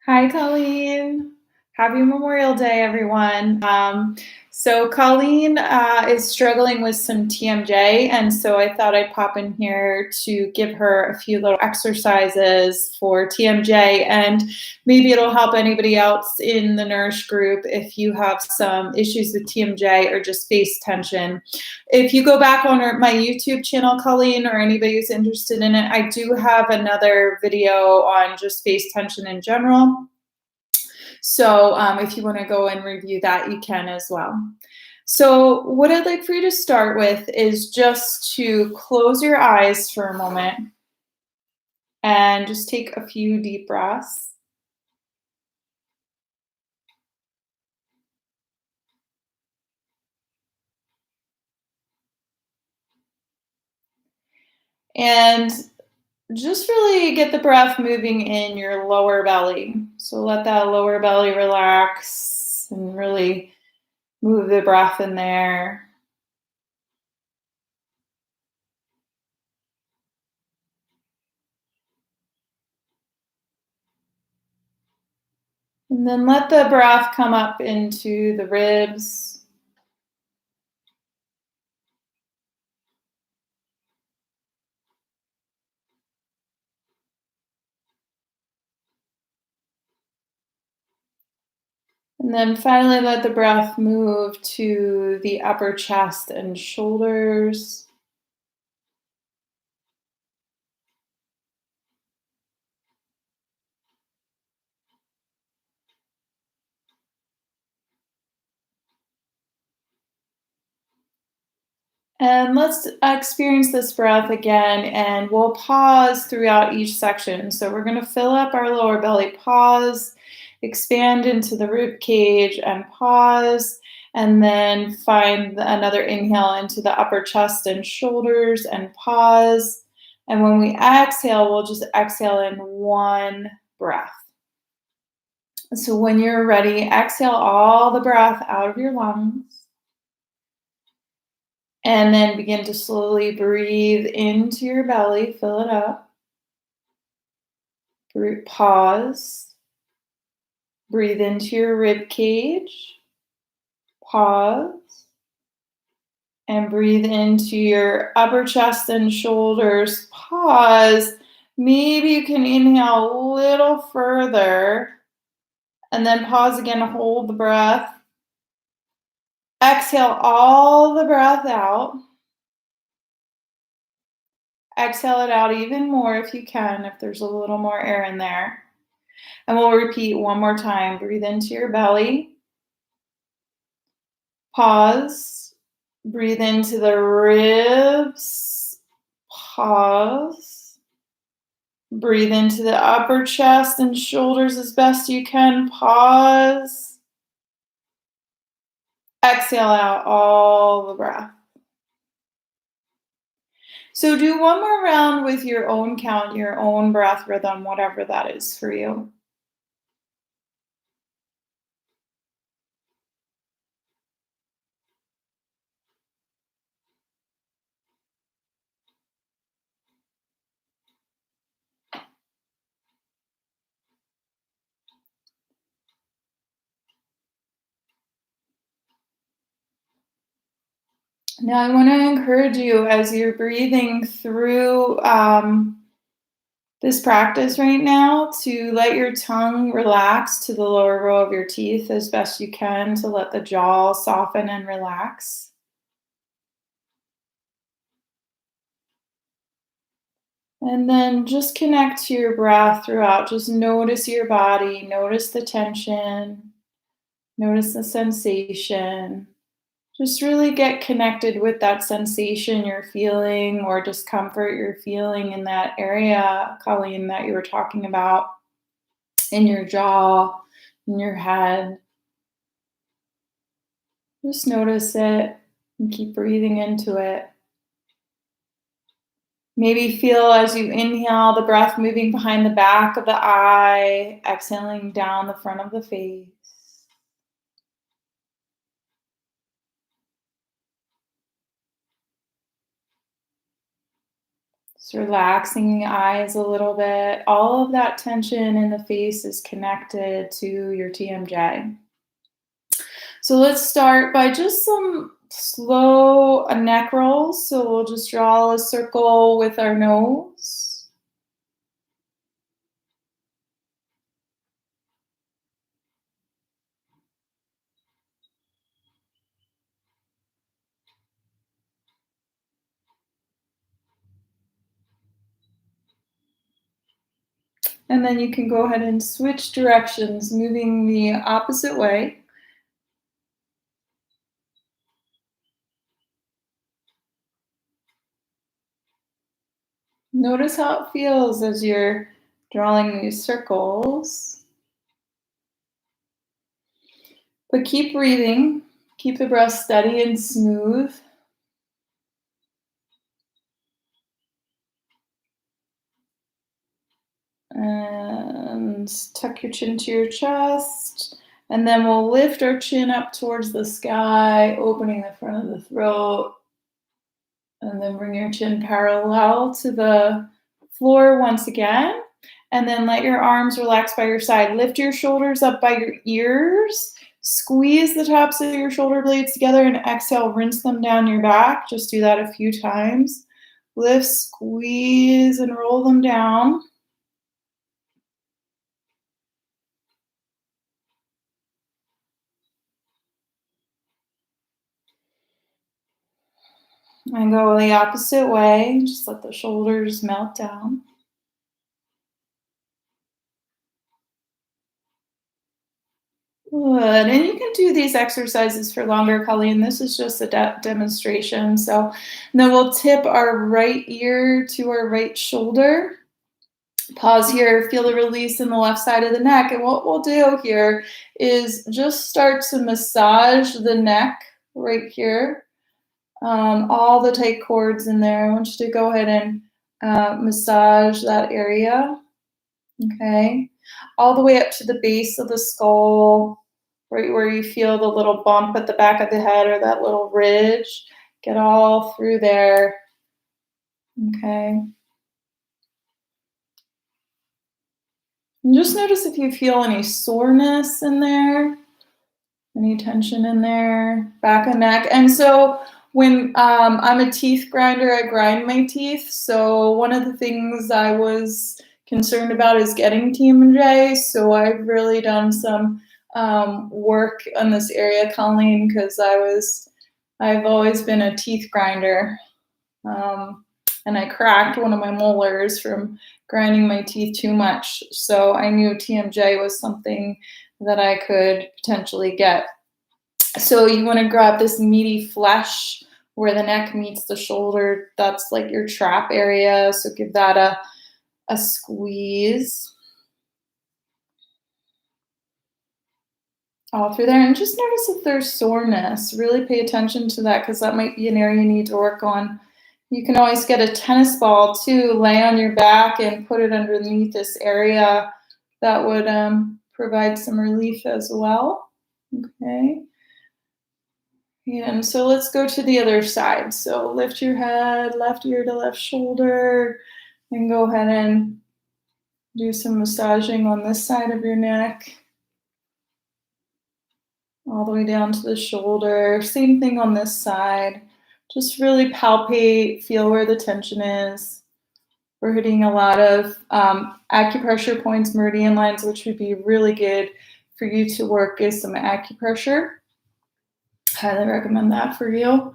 Hi, Colleen. Happy Memorial Day, everyone. So Colleen is struggling with some TMJ, and so I thought I'd pop in here to give her a few little exercises for TMJ, and maybe it'll help anybody else in the Nourish group if you have some issues with TMJ or just face tension. If you go back on my YouTube channel, Colleen, or anybody who's interested in it, I do have another video on just face tension in general. So if you want to go and review that, you can as well. So what I'd like for you to start with is just to close your eyes for a moment and just take a few deep breaths. And just really get the breath moving in your lower belly. So let that lower belly relax and really move the breath in there. And then let the breath come up into the ribs. And then finally let the breath move to the upper chest and shoulders. And let's experience this breath again, and we'll pause throughout each section. So we're going to fill up our lower belly, pause, expand into the rib cage, and pause, and then find another inhale into the upper chest and shoulders, and pause. And when we exhale, we'll just exhale in one breath. So when you're ready, exhale all the breath out of your lungs. And then begin to slowly breathe into your belly, fill it up. Pause. Breathe into your rib cage. Pause. And breathe into your upper chest and shoulders. Pause. Maybe you can inhale a little further. And then pause again, hold the breath. Exhale all the breath out. Exhale it out even more if you can, if there's a little more air in there. And we'll repeat one more time. Breathe into your belly. Pause. Breathe into the ribs. Pause. Breathe into the upper chest and shoulders as best you can. Pause. Exhale out all the breath. So do one more round with your own count, your own breath rhythm, whatever that is for you. Now, I want to encourage you as you're breathing through this practice right now to let your tongue relax to the lower row of your teeth as best you can, to let the jaw soften and relax. And then just connect to your breath throughout. Just notice your body, notice the tension, notice the sensation. Just really get connected with that sensation you're feeling or discomfort you're feeling in that area, Colleen, that you were talking about in your jaw, in your head. Just notice it and keep breathing into it. Maybe feel as you inhale the breath moving behind the back of the eye, exhaling down the front of the face. Just relaxing the eyes a little bit. All of that tension in the face is connected to your TMJ. So let's start by just some slow neck rolls. So we'll just draw a circle with our nose. And then you can go ahead and switch directions, moving the opposite way. Notice how it feels as you're drawing these circles. But keep breathing. Keep the breath steady and smooth. And tuck your chin to your chest. And then we'll lift our chin up towards the sky, opening the front of the throat. And then bring your chin parallel to the floor once again. And then let your arms relax by your side. Lift your shoulders up by your ears. Squeeze the tops of your shoulder blades together and exhale, rinse them down your back. Just do that a few times. Lift, squeeze, and roll them down. And go the opposite way. Just let the shoulders melt down. Good. And you can do these exercises for longer, Colleen. This is just a demonstration. So then we'll tip our right ear to our right shoulder. Pause here, feel the release in the left side of the neck. And what we'll do here is just start to massage the neck right here. All the tight cords in there. I want you to go ahead and massage that area. Okay. All the way up to the base of the skull, right where you feel the little bump at the back of the head or that little ridge. Get all through there. Okay. And just notice if you feel any soreness in there, any tension in there, back of neck. And so when I'm a teeth grinder, I grind my teeth. So one of the things I was concerned about is getting TMJ. So I've really done some work on this area, Colleen, because I've always been a teeth grinder. And I cracked one of my molars from grinding my teeth too much. So I knew TMJ was something that I could potentially get. So you want to grab this meaty flesh where the neck meets the shoulder. That's like your trap area. So give that a squeeze. All through there. And just notice if there's soreness. Really pay attention to that because that might be an area you need to work on. You can always get a tennis ball too, lay on your back and put it underneath this area. That would provide some relief as well. Okay. And so let's go to the other side. So lift your head, left ear to left shoulder, and go ahead and do some massaging on this side of your neck. All the way down to the shoulder. Same thing on this side. Just really palpate, feel where the tension is. We're hitting a lot of acupressure points, meridian lines, which would be really good for you to work is some acupressure. Highly recommend that for you.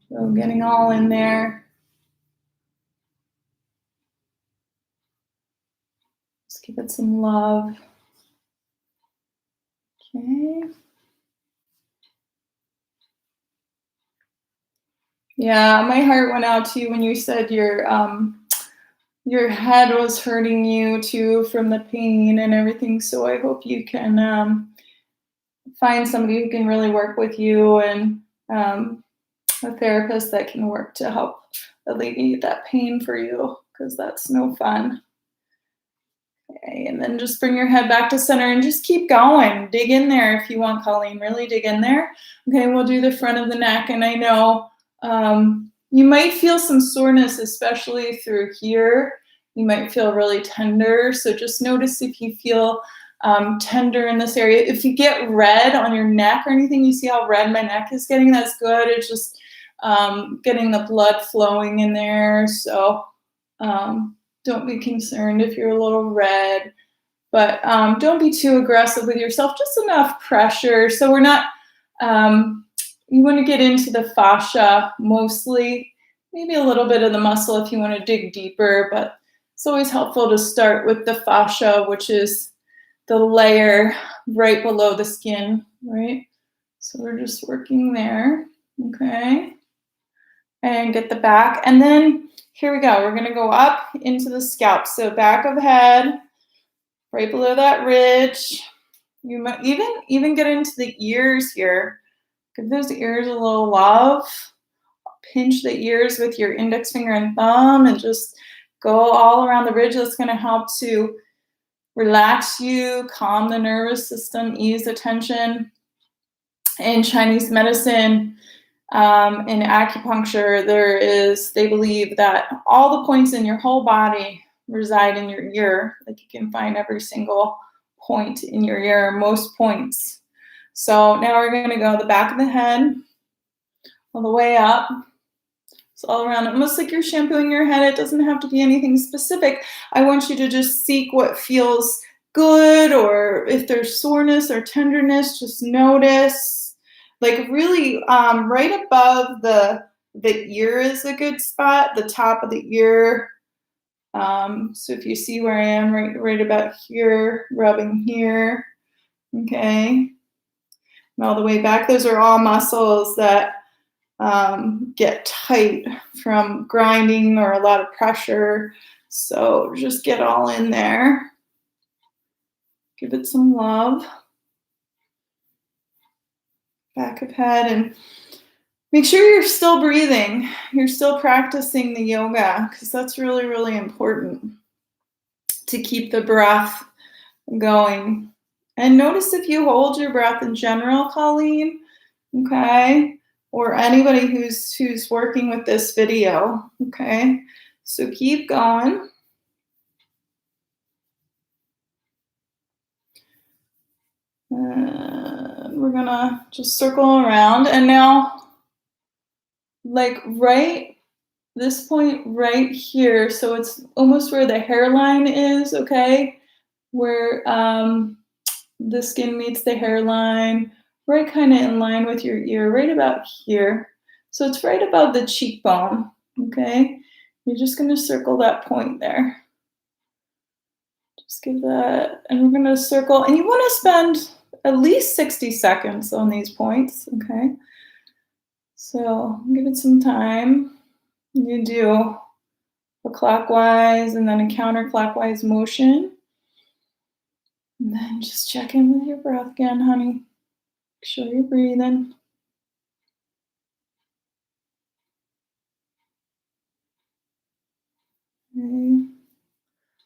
So getting all in there. Just give it some love. Okay. Yeah, my heart went out to you when you said your head was hurting you too from the pain and everything. So I hope you can find somebody who can really work with you and a therapist that can work to help alleviate that pain for you because that's no fun. Okay, and then just bring your head back to center and just keep going. Dig in there if you want, Colleen. Really dig in there. Okay, we'll do the front of the neck. And I know You might feel some soreness, especially through here. You might feel really tender. So just notice if you feel tender in this area. If you get red on your neck or anything, you see how red my neck is getting? That's good. It's just getting the blood flowing in there. So don't be concerned if you're a little red. But don't be too aggressive with yourself, just enough pressure. So we're not, you want to get into the fascia mostly, maybe a little bit of the muscle if you want to dig deeper, but it's always helpful to start with the fascia, which is the layer right below the skin, right? So we're just working there, okay? And get the back, and then here we go. We're gonna go up into the scalp. So back of head, right below that ridge. You might even get into the ears here. Give those ears a little love. Pinch the ears with your index finger and thumb and just go all around the ridge. That's going to help to relax you, calm the nervous system, ease the tension. In Chinese medicine, in acupuncture, they believe that all the points in your whole body reside in your ear. Like you can find every single point in your ear, most points. So now we're going to go the back of the head, all the way up. It's all around, almost like you're shampooing your head. It doesn't have to be anything specific. I want you to just seek what feels good, or if there's soreness or tenderness, just notice. Like really, right above the ear is a good spot, the top of the ear. So if you see where I am, right about here, rubbing here, okay, and all the way back. Those are all muscles that get tight from grinding or a lot of pressure. So just get all in there. Give it some love. Back of head, and make sure you're still breathing. You're still practicing the yoga, because that's really, really important to keep the breath going. And notice if you hold your breath in general, Colleen, okay? Or anybody who's working with this video, okay? So keep going. And we're gonna just circle around. And now, like right, this point right here, so it's almost where the hairline is, okay? Where the skin meets the hairline, right kind of in line with your ear, right about here. So it's right above the cheekbone, okay? You're just gonna circle that point there. Just give that, and we're gonna circle, and you wanna spend at least 60 seconds on these points, okay? So give it some time. You do a clockwise and then a counterclockwise motion. And then just check in with your breath again, honey. Make sure you're breathing. Okay.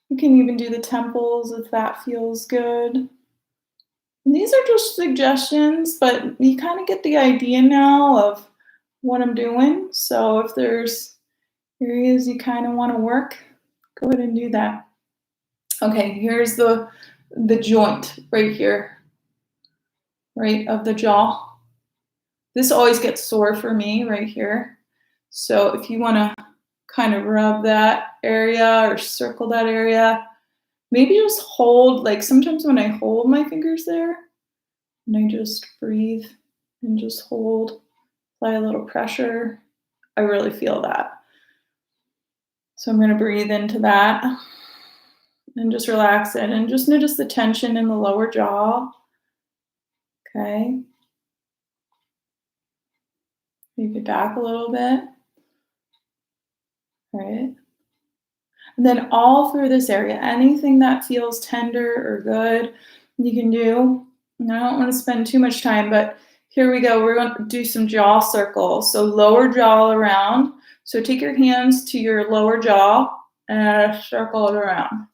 You can even do the temples if that feels good. And these are just suggestions, but you kind of get the idea now of what I'm doing. So if there's areas you kind of want to work, go ahead and do that. Okay, here's the joint right here, right of the jaw. This always gets sore for me right here. So if you want to kind of rub that area or circle that area, maybe just hold, like sometimes when I hold my fingers there, and I just breathe and just hold, apply a little pressure, I really feel that. So I'm going to breathe into that and just relax it, and just notice the tension in the lower jaw. Okay. Move it back a little bit. All right. And then all through this area, anything that feels tender or good, you can do. And I don't want to spend too much time, but here we go. We're going to do some jaw circles. So lower jaw around. So take your hands to your lower jaw and circle it around.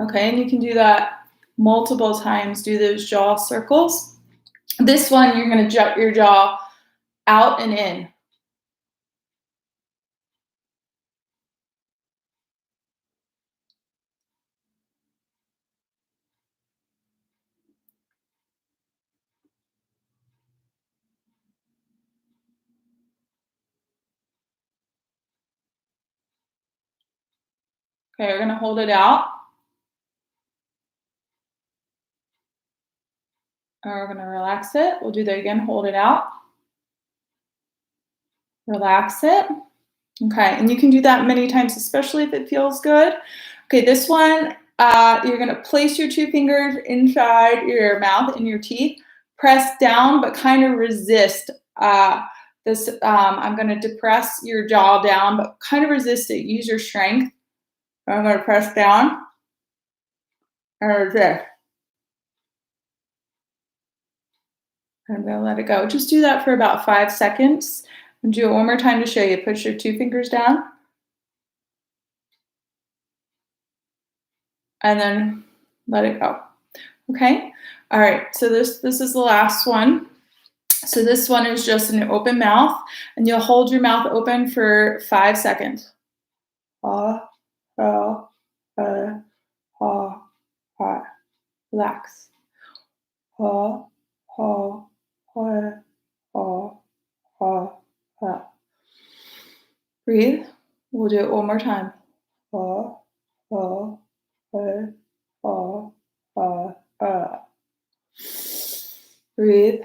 Okay, and you can do that multiple times. Do those jaw circles. This one, you're going to jut your jaw out and in. Okay, we're going to hold it out. And we're going to relax it. We'll do that again. Hold it out. Relax it. Okay, and you can do that many times, especially if it feels good. Okay, this one, you're going to place your two fingers inside your mouth and your teeth. Press down, but kind of resist this. I'm going to depress your jaw down, but kind of resist it. Use your strength. I'm going to press down and resist. I'm going to let it go. Just do that for about 5 seconds. And do it one more time to show you. Put your two fingers down. And then let it go. Okay? All right, so this is the last one. So this one is just an open mouth, and you'll hold your mouth open for 5 seconds. Ah, ah, ah, ah, ah. Relax. Ah, ah, ah, ah, ah, ah. Breathe. We'll do it one more time. Ah, ah, ah, ah, ah, ah. Breathe.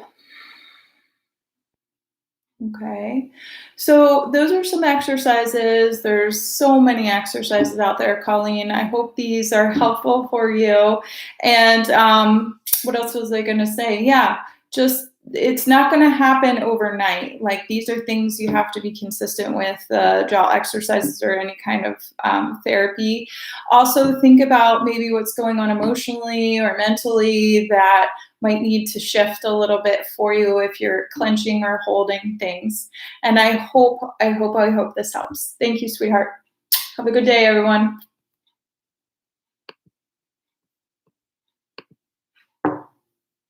Okay, so those are some exercises. There's so many exercises out there, Colleen. I hope these are helpful for you. And what else was I going to say? Yeah, just it's not going to happen overnight. Like these are things you have to be consistent with, jaw exercises or any kind of therapy. Also, think about maybe what's going on emotionally or mentally that might need to shift a little bit for you if you're clenching or holding things. And I hope this helps. Thank you, sweetheart. Have a good day, everyone.